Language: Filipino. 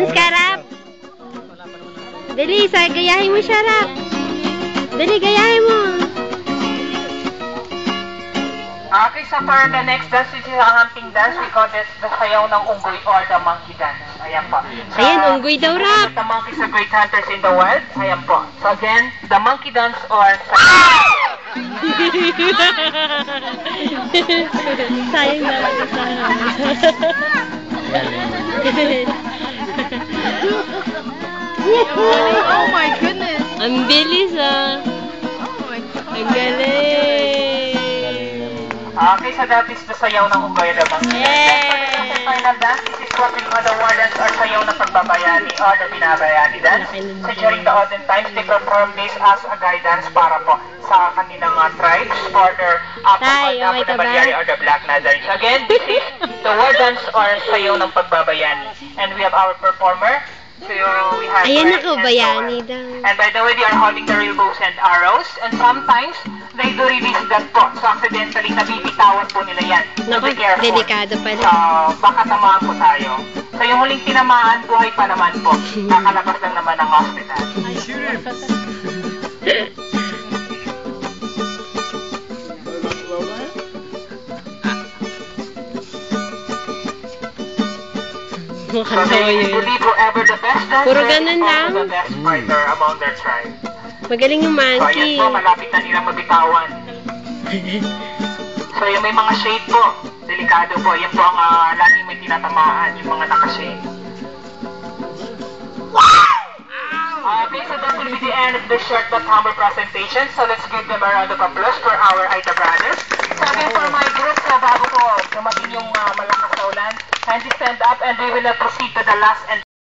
Dance ka, Rap. Dali, gayahin mo siya, Rap. Dali, gayahin mo. Okay, so for the next dance, this is a hunting dance. We call this the sayaw ng unggoy or the monkey dance. Ayan po. So, Ayan, unggoy daw, Rap. The monkeys are great hunters in the wild. Ayan po. So again, the monkey dance or sayang na lang ito. Oh my goodness. Ang bilis, ah. Oh my God. Ang galing. okay, so that is the sayaw ng unggoy or the monkey dance. Then for the final dance, this is what we call the war dance or sayaw ng pagbabayani or the binabayani dance. So during the olden times, they perform this as a guidance para po sa kanilang tribes or their the Balyari or the Black Nazarene. So again, this is the war dance or sayaw ng pagbabayani. And we have our performer. So we have Ayan, Red nakabayani and daw. And by the way, they are holding the real bows and arrows. And sometimes, they do release that po. So accidentally, nabibitawan po nila yan. So Naku, be careful. delikado pala. So baka tamaan po tayo. So yung huling tinamaan, buhay pa naman po. Nakalabas lang naman ng hospital. So they believe whoever the best dancer Puro ganun is lang. also the best fighter among their tribe. Magaling yung So monkey. ayan po, malapit na nilang mabitawan. So yung may mga shade po, delikado po. Yan po ang laging may tinatamaan, yung mga naka-shade. Okay, so that will be the end of the short but humble presentation. So let's give them a round of applause for our Aita brothers. So again, for my group, so bago po dumating yung malakas na ulan, kindly stand up and we will proceed to the last and